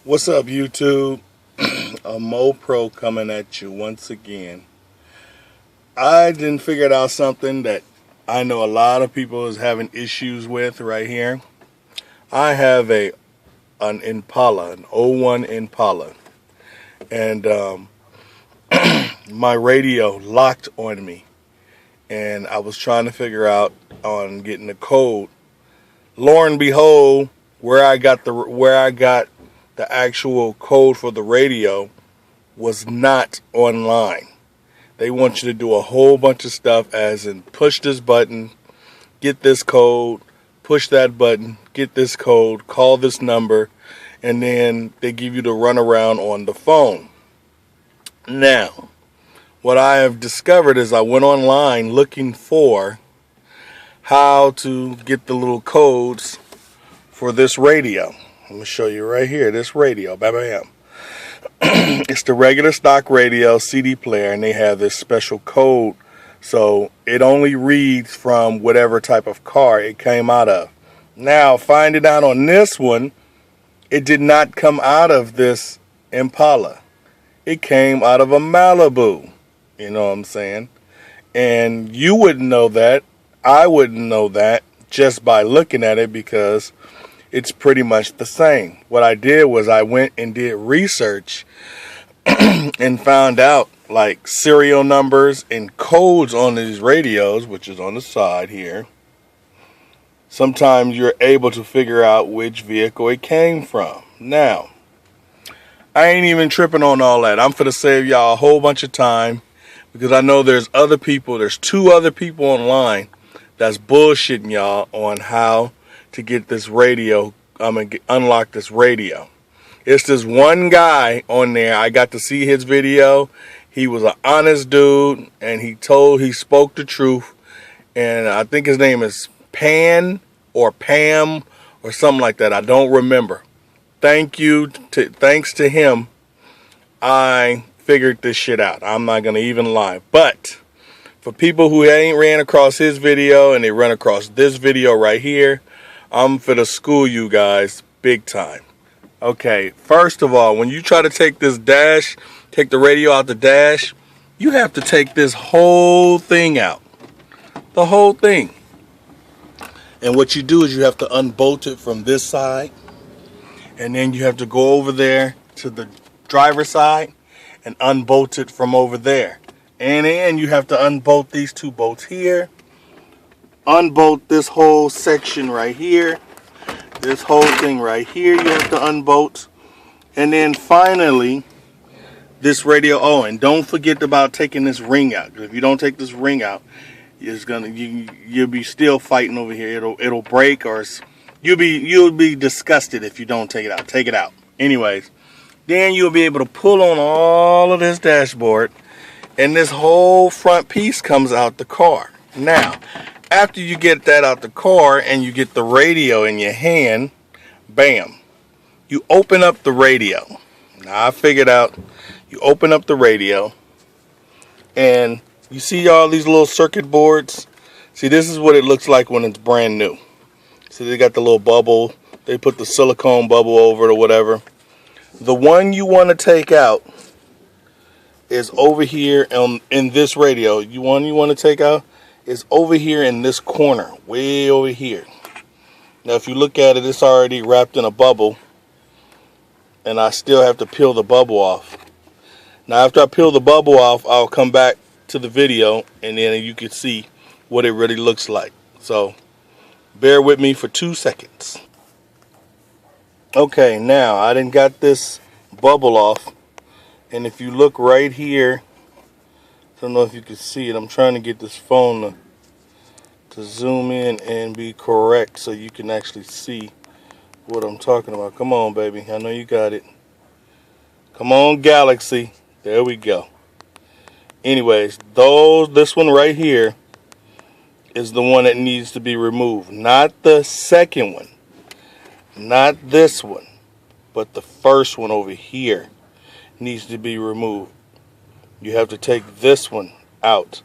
What's up, YouTube? A Mo Pro coming at you once again. I didn't figure out something that I know a lot of people is having issues with right here. I have an Impala, an '01 Impala, and my radio locked on me, and I was trying to figure out on getting the code. Lo and behold, where I got the actual code for the radio was not online. They want you to do a whole bunch of stuff, as in push this button, get this code, push that button, get this code, call this number, and then they give you the runaround on the phone. Now, what I have discovered is I went online looking for how to get the little codes for this radio. I'm going to show you right here, this radio, bam. It's the regular stock radio CD player, and they have this special code, so it only reads from whatever type of car it came out of. Now, finding out on this one, it did not come out of this Impala. It came out of a Malibu, you know what I'm saying? And you wouldn't know that, I wouldn't know that just by looking at it, because it's pretty much the same. What I did was I went and did research and found out like serial numbers and codes on these radios, which is on the side here. Sometimes you're able to figure out which vehicle it came from. Now, I ain't even tripping on all that. I'm finna save y'all a whole bunch of time, because I know there's two other people online that's bullshitting y'all on how to get this radio. I'm going to unlock this radio. It's this one guy on there. I got to see his video. He was an honest dude, and he spoke the truth. And I think his name is Pan or Pam or something like that. I don't remember. Thanks to him, I figured this shit out. I'm not going to even lie. But for people who ain't ran across his video and they run across this video right here, I'm finna school you guys big time. Okay, first of all, when you try to take the radio out the dash, you have to take this whole thing out. The whole thing. And what you do is you have to unbolt it from this side, and then you have to go over there to the driver's side and unbolt it from over there. And then you have to unbolt these two bolts here. Unbolt this whole section right here. This whole thing right here you have to unbolt. And then finally, this radio. Oh, and don't forget about taking this ring out. If you don't take this ring out, you'll be still fighting over here. It'll break, or you'll be disgusted if you don't take it out. Take it out. Anyways, then you'll be able to pull on all of this dashboard, and this whole front piece comes out the car. Now, after you get that out the car and you get the radio in your hand, bam, you open up the radio. Now I figured out, you open up the radio and you see all these little circuit boards. See, this is what it looks like when it's brand new. See, they got the little bubble. They put the silicone bubble over it or whatever. The one you want to take out is over here in this radio. You want to take out is over here in this corner, way over here. Now, if you look at it, it's already wrapped in a bubble, and I still have to peel the bubble off. Now, after I peel the bubble off, I'll come back to the video, and then you can see what it really looks like. So, bear with me for 2 seconds. Okay, now I done got this bubble off, and if you look right here, I don't know if you can see it. I'm trying to get this phone to zoom in and be correct so you can actually see what I'm talking about. Come on, baby. I know you got it. Come on, Galaxy. There we go. Anyways, this one right here is the one that needs to be removed. Not the second one. Not this one. But the first one over here needs to be removed. You have to take this one out.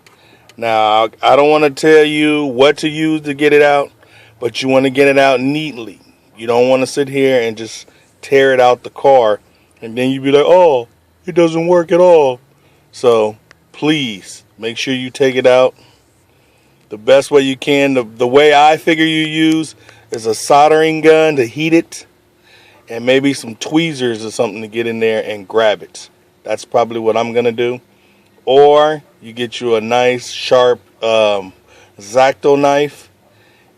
Now, I don't want to tell you what to use to get it out, but you want to get it out neatly. You don't want to sit here and just tear it out the car, and then you'd be like, oh, it doesn't work at all. So please make sure you take it out the best way you can. The way I figure you use is a soldering gun to heat it, and maybe some tweezers or something to get in there and grab it. That's probably what I'm gonna do. Or you get you a nice sharp X-Acto knife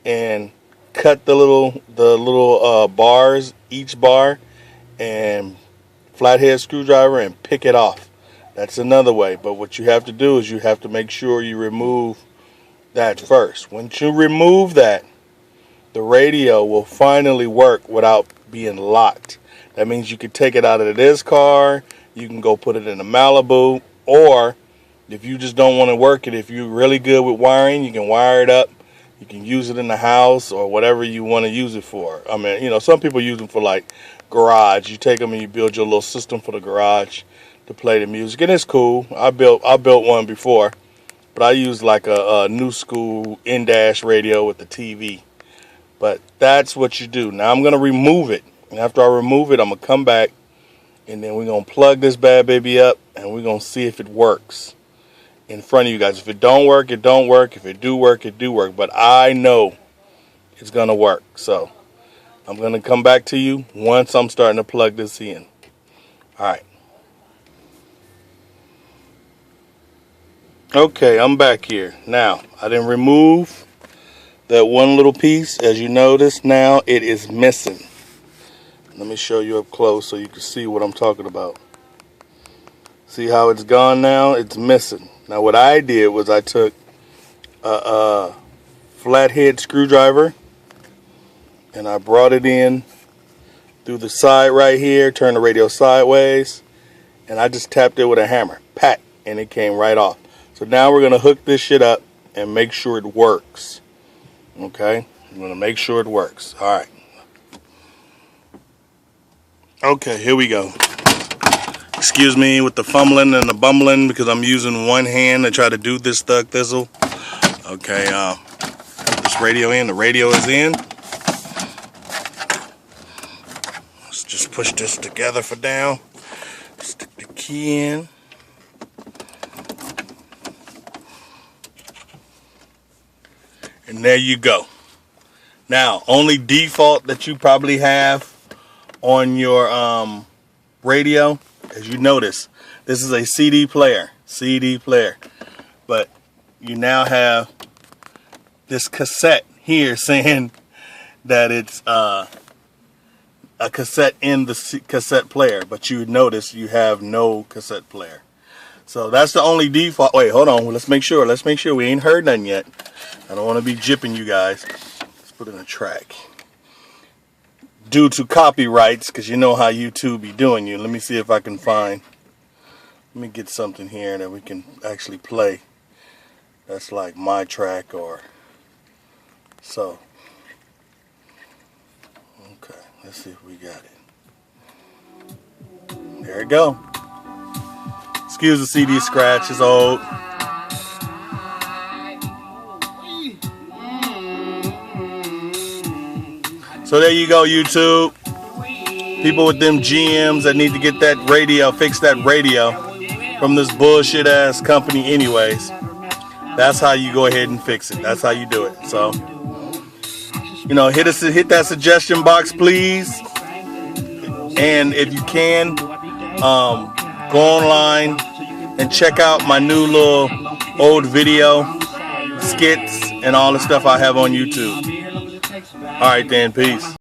and cut the little bars, each bar, and flathead screwdriver and pick it off. That's another way. But what you have to do is you have to make sure you remove that first. Once you remove that, the radio will finally work without being locked. That means you can take it out of this car, you can go put it in a Malibu, or if you just don't want to work it, if you're really good with wiring, you can wire it up. You can use it in the house or whatever you want to use it for. I mean, you know, some people use them for like garage. You take them and you build your little system for the garage to play the music, and it's cool. I built one before, but I use like a new school in-dash radio with the TV. But that's what you do. Now I'm gonna remove it, and after I remove it, I'm gonna come back, and then we're gonna plug this bad baby up, and we're gonna see if it works in front of you guys. If it don't work, it don't work. If it do work, it do work. But I know it's gonna work. So I'm gonna come back to you once I'm starting to plug this in. All right. Okay, I'm back here. Now, I didn't remove that one little piece. As you notice, now it is missing. Let me show you up close so you can see what I'm talking about. See how it's gone now? It's missing. Now what I did was I took a flathead screwdriver and I brought it in through the side right here, turned the radio sideways, and I just tapped it with a hammer. Pat, and it came right off. So now we're going to hook this shit up and make sure it works. Okay? I'm going to make sure it works. All right. Okay, here we go. Excuse me with the fumbling and the bumbling because I'm using one hand to try to do this thug thistle. Okay, put this radio in. The radio is in. Let's just push this together for now. Stick the key in. And there you go. Now, only default that you probably have on your radio, as you notice, this is a CD player. But you now have this cassette here saying that it's a cassette in the cassette player. But you notice you have no cassette player. So that's the only default. Wait, hold on. Let's make sure. We ain't heard nothing yet. I don't want to be jipping you guys. Let's put in a track. Due to copyrights, because you know how YouTube be doing you. Let me see if I can find. Let me get something here that we can actually play. That's like my track or so. Okay, let's see if we got it. There we go. Excuse the CD scratch, it's old. So there you go, YouTube. People with them GMs that need to get that radio, fix that radio from this bullshit ass company anyways. That's how you go ahead and fix it. That's how you do it. So, you know, hit that suggestion box, please. And if you can, go online and check out my new little old video skits and all the stuff I have on YouTube. All right then, peace.